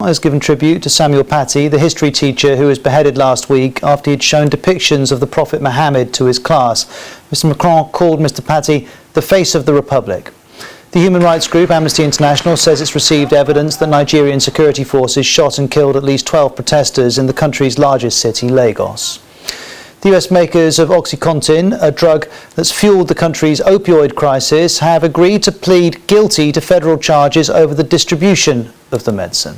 has given tribute to Samuel Paty, the history teacher who was beheaded last week after he'd shown depictions of the Prophet Muhammad to his class. Mr Macron called Mr Paty the face of the Republic. The human rights group Amnesty International says it's received evidence that Nigerian security forces shot and killed at least 12 protesters in the country's largest city, Lagos. The US makers of OxyContin, a drug that's fueled the country's opioid crisis, have agreed to plead guilty to federal charges over the distribution of the medicine.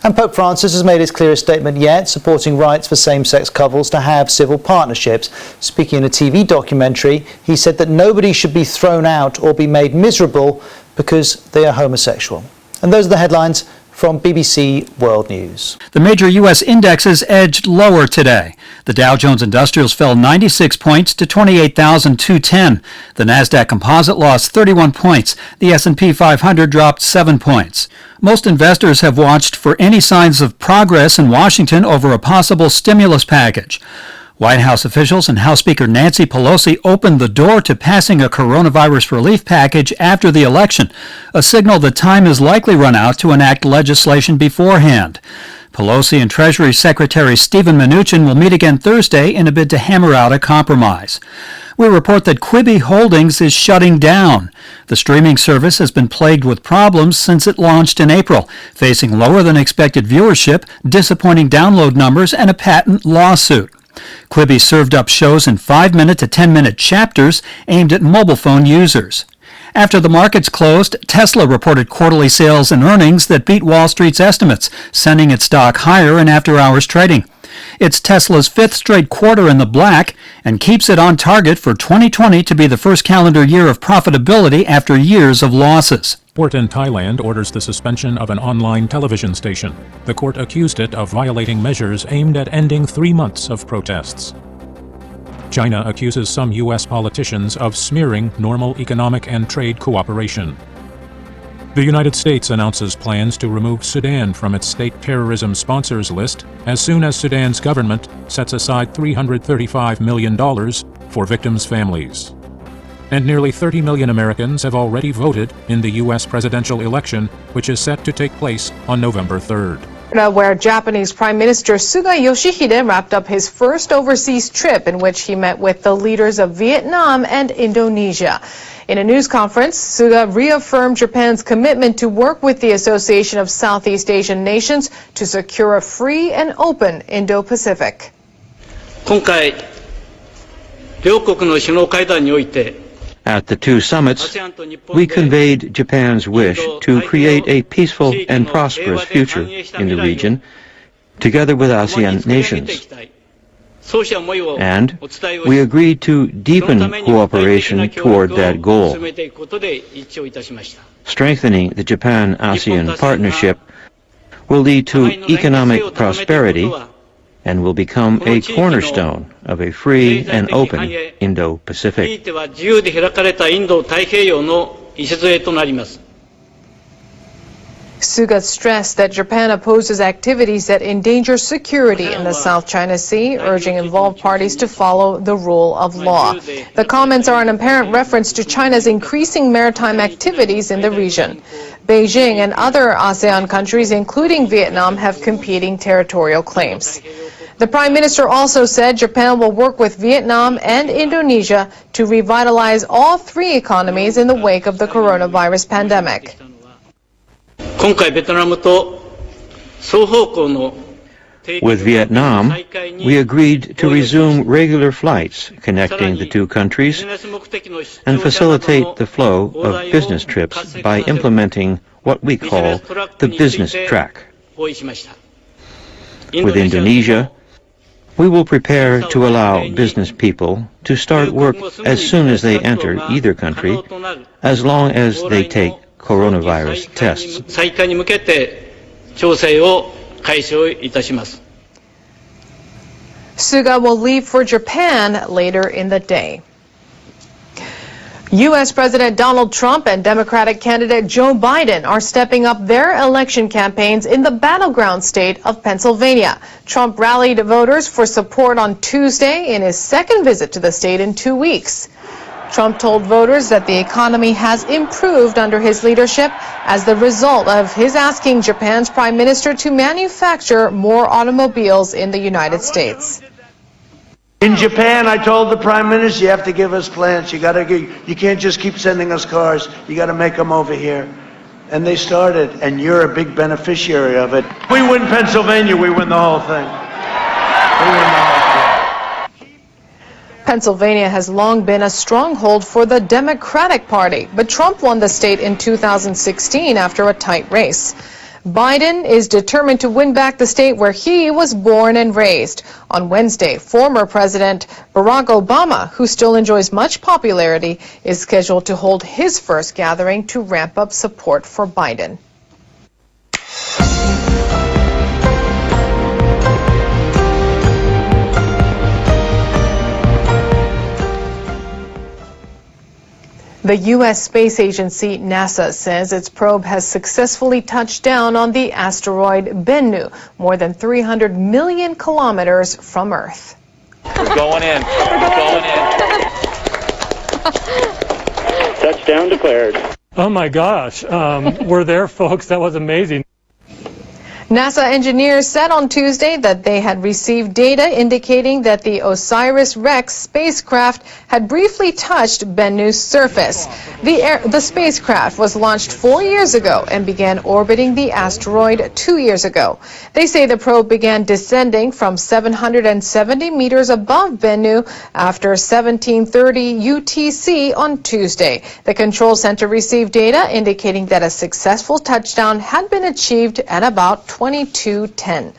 And Pope Francis has made his clearest statement yet, supporting rights for same-sex couples to have civil partnerships. Speaking in a TV documentary, he said that nobody should be thrown out or be made miserable because they are homosexual. And those are the headlines from BBC World News. The major U.S. indexes edged lower today. The Dow Jones Industrials fell 96 points to 28,210. The Nasdaq Composite lost 31 points. The S&P 500 dropped 7 points. Most investors have watched for any signs of progress in Washington over a possible stimulus package. White House officials and House Speaker Nancy Pelosi opened the door to passing a coronavirus relief package after the election, a signal that time is likely run out to enact legislation beforehand. Pelosi and Treasury Secretary Steven Mnuchin will meet again Thursday in a bid to hammer out a compromise. We report that Quibi Holdings is shutting down. The streaming service has been plagued with problems since it launched in April, facing lower than expected viewership, disappointing download numbers, and a patent lawsuit. Quibi served up shows in 5-minute to 10-minute chapters aimed at mobile phone users. After the markets closed, Tesla reported quarterly sales and earnings that beat Wall Street's estimates, sending its stock higher in after-hours trading. It's Tesla's 5th straight quarter in the black and keeps it on target for 2020 to be the first calendar year of profitability after years of losses. Court in Thailand orders the suspension of an online television station. The court accused it of violating measures aimed at ending 3 months of protests. China accuses some U.S. politicians of smearing normal economic and trade cooperation. The United States announces plans to remove Sudan from its state terrorism sponsors list as soon as Sudan's government sets aside $335 million for victims' families. And nearly 30 million Americans have already voted in the U.S. presidential election, which is set to take place on November 3rd. Where Japanese Prime Minister Suga Yoshihide wrapped up his first overseas trip in which he met with the leaders of Vietnam and Indonesia. In a news conference, Suga reaffirmed Japan's commitment to work with the Association of Southeast Asian Nations to secure a free and open Indo-Pacific. At the two summits, we conveyed Japan's wish to create a peaceful and prosperous future in the region, together with ASEAN nations. And we agreed to deepen cooperation toward that goal. Strengthening the Japan-ASEAN partnership will lead to economic prosperity and will become a cornerstone of a free and open Indo-Pacific. Suga stressed that Japan opposes activities that endanger security in the South China Sea, urging involved parties to follow the rule of law. The comments are an apparent reference to China's increasing maritime activities in the region. Beijing and other ASEAN countries, including Vietnam, have competing territorial claims. The Prime Minister also said Japan will work with Vietnam and Indonesia to revitalize all three economies in the wake of the coronavirus pandemic. With Vietnam, we agreed to resume regular flights connecting the two countries and facilitate the flow of business trips by implementing what we call the business track. With Indonesia, we will prepare to allow business people to start work as soon as they enter either country, as long as they take coronavirus tests. Suga will leave for Japan later in the day. U.S. President Donald Trump and Democratic candidate Joe Biden are stepping up their election campaigns in the battleground state of Pennsylvania. Trump rallied voters for support on Tuesday in his second visit to the state in 2 weeks. Trump told voters that the economy has improved under his leadership as the result of his asking Japan's prime minister to manufacture more automobiles in the United States. In Japan, I told the prime minister, you have to give us plants. You can't just keep sending us cars. You got to make them over here. And they started, and you're a big beneficiary of it. We win Pennsylvania, we win the whole thing. We win the whole thing. Pennsylvania has long been a stronghold for the Democratic Party, but Trump won the state in 2016 after a tight race. Biden is determined to win back the state where he was born and raised. On Wednesday, former President Barack Obama, who still enjoys much popularity, is scheduled to hold his first gathering to ramp up support for Biden. The U.S. Space Agency, NASA, says its probe has successfully touched down on the asteroid Bennu, more than 300 million kilometers from Earth. We're going in. We're going in. Touchdown declared. Oh my gosh, we're there, folks. That was amazing. NASA engineers said on Tuesday that they had received data indicating that the OSIRIS-REx spacecraft had briefly touched Bennu's surface. The spacecraft was launched 4 years ago and began orbiting the asteroid 2 years ago. They say the probe began descending from 770 meters above Bennu after 1730 UTC on Tuesday. The control center received data indicating that a successful touchdown had been achieved at about 2210.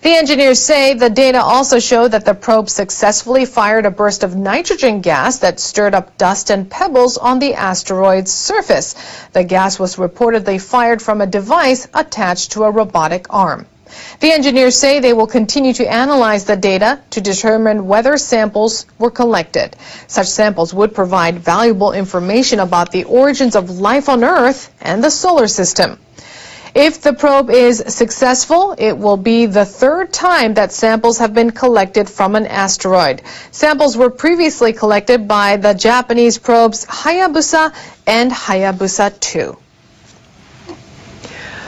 The engineers say the data also show that the probe successfully fired a burst of nitrogen gas that stirred up dust and pebbles on the asteroid's surface. The gas was reportedly fired from a device attached to a robotic arm. The engineers say they will continue to analyze the data to determine whether samples were collected. Such samples would provide valuable information about the origins of life on Earth and the solar system. If the probe is successful, it will be the third time that samples have been collected from an asteroid. Samples were previously collected by the Japanese probes Hayabusa and Hayabusa 2.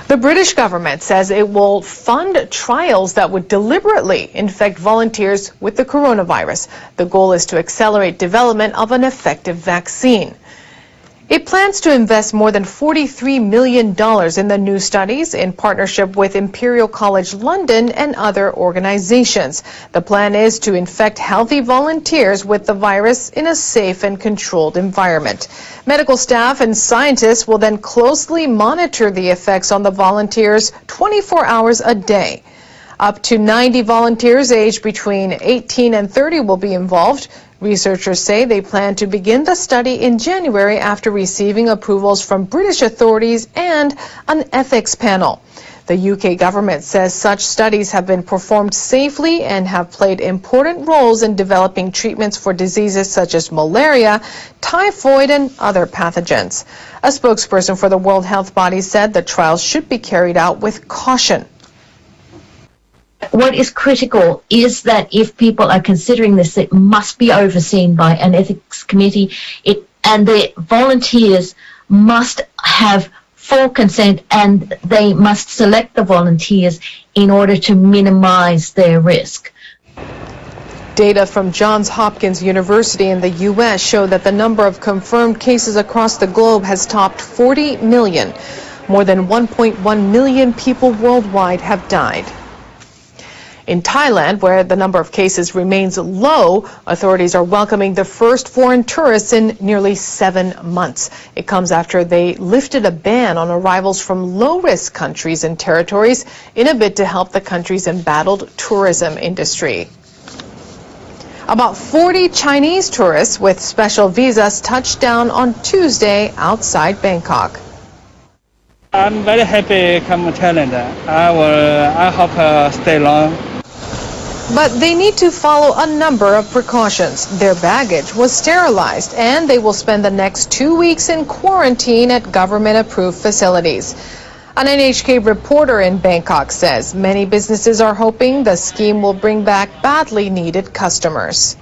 The British government says it will fund trials that would deliberately infect volunteers with the coronavirus. The goal is to accelerate development of an effective vaccine. It plans to invest more than $43 million in the new studies in partnership with Imperial College London and other organizations. The plan is to infect healthy volunteers with the virus in a safe and controlled environment. Medical staff and scientists will then closely monitor the effects on the volunteers 24 hours a day. Up to 90 volunteers aged between 18 and 30 will be involved. Researchers say they plan to begin the study in January after receiving approvals from British authorities and an ethics panel. The UK government says such studies have been performed safely and have played important roles in developing treatments for diseases such as malaria, typhoid, and other pathogens. A spokesperson for the World Health Body said the trials should be carried out with caution. What is critical is that if people are considering this, it must be overseen by an ethics committee, and the volunteers must have full consent, and they must select the volunteers in order to minimize their risk. Data from Johns Hopkins University in the U.S. show that the number of confirmed cases across the globe has topped 40 million. More than 1.1 million people worldwide have died. In Thailand, where the number of cases remains low, authorities are welcoming the first foreign tourists in nearly 7 months. It comes after they lifted a ban on arrivals from low-risk countries and territories in a bid to help the country's embattled tourism industry. About 40 Chinese tourists with special visas touched down on Tuesday outside Bangkok. I'm very happy to come to Thailand. I hope stay long. But they need to follow a number of precautions. Their baggage was sterilized, and they will spend the next 2 weeks in quarantine at government-approved facilities. An NHK reporter in Bangkok says many businesses are hoping the scheme will bring back badly needed customers.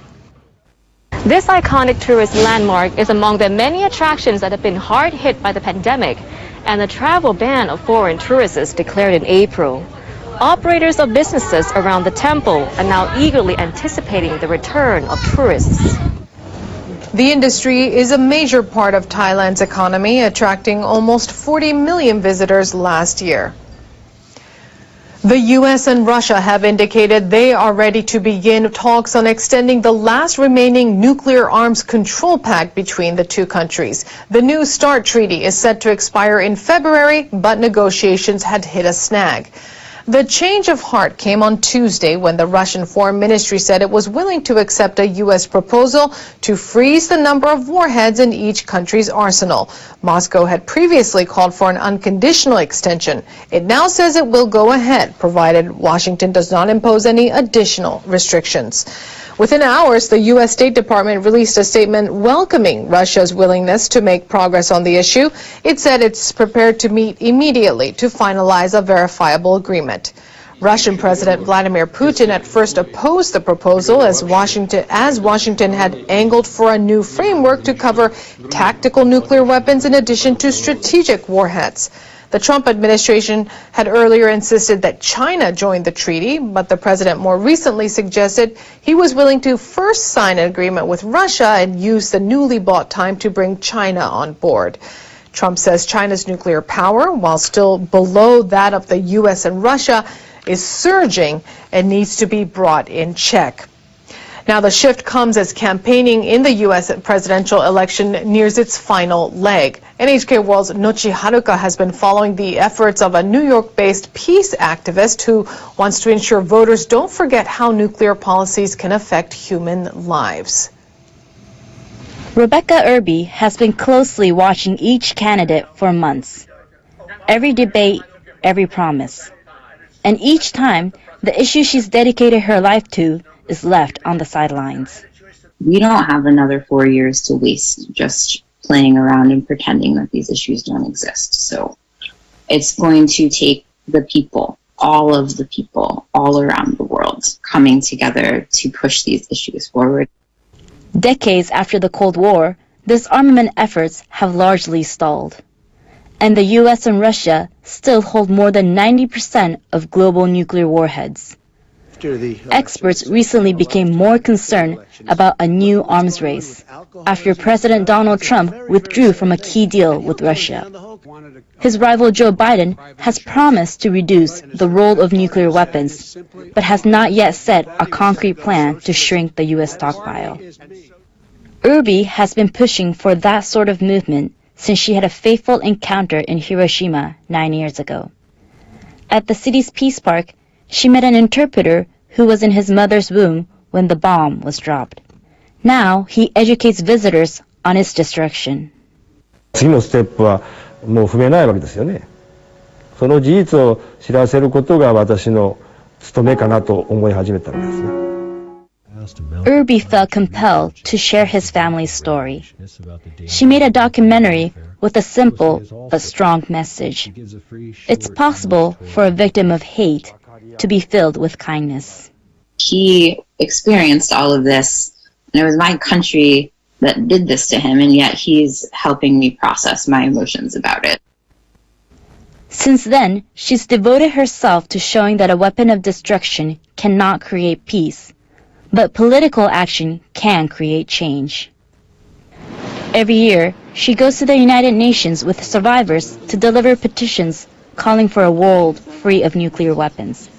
This iconic tourist landmark is among the many attractions that have been hard hit by the pandemic and the travel ban of foreign tourists declared in April. Operators of businesses around the temple are now eagerly anticipating the return of tourists. The industry is a major part of Thailand's economy, attracting almost 40 million visitors last year. The U.S. and Russia have indicated they are ready to begin talks on extending the last remaining nuclear arms control pact between the two countries. The New START treaty is set to expire in February, but negotiations had hit a snag. The change of heart came on Tuesday when the Russian Foreign Ministry said it was willing to accept a U.S. proposal to freeze the number of warheads in each country's arsenal. Moscow had previously called for an unconditional extension. It now says it will go ahead, provided Washington does not impose any additional restrictions. Within hours, the U.S. State Department released a statement welcoming Russia's willingness to make progress on the issue. It said it's prepared to meet immediately to finalize a verifiable agreement. Russian President Vladimir Putin at first opposed the proposal as Washington had angled for a new framework to cover tactical nuclear weapons in addition to strategic warheads. The Trump administration had earlier insisted that China join the treaty, but the president more recently suggested he was willing to first sign an agreement with Russia and use the newly bought time to bring China on board. Trump says China's nuclear power, while still below that of the U.S. and Russia, is surging and needs to be brought in check. Now, the shift comes as campaigning in the U.S. presidential election nears its final leg. NHK World's Nochi Haruka has been following the efforts of a New York-based peace activist who wants to ensure voters don't forget how nuclear policies can affect human lives. Rebecca Irby has been closely watching each candidate for months. Every debate, every promise. And each time, the issue she's dedicated her life to is left on the sidelines. We don't have another 4 years to waste just playing around and pretending that these issues don't exist. So it's going to take the people, all of the people, all around the world coming together to push these issues forward. Decades after the Cold War, disarmament efforts have largely stalled. And the US and Russia still hold more than 90% of global nuclear warheads. Experts recently became more concerned about a new arms race after President Donald Trump withdrew from a key deal with Russia. His rival Joe Biden has promised to reduce the role of nuclear weapons, but has not yet set a concrete plan to shrink the U.S. stockpile. Irby has been pushing for that sort of movement since she had a fateful encounter in Hiroshima 9 years ago. At the city's Peace Park, she met an interpreter who was in his mother's womb when the bomb was dropped. Now he educates visitors on its destruction. 次のステップはもう踏めないわけですよね。その事実を知らせることが私の務めかなと思い始めたんですね。Irby felt compelled to share his family's story. She made a documentary with a simple but strong message. It's possible for a victim of hate to be filled with kindness. He experienced all of this, and it was my country that did this to him, and yet he's helping me process my emotions about it. Since then, she's devoted herself to showing that a weapon of destruction cannot create peace, but political action can create change. Every year, she goes to the United Nations with survivors to deliver petitions calling for a world free of nuclear weapons.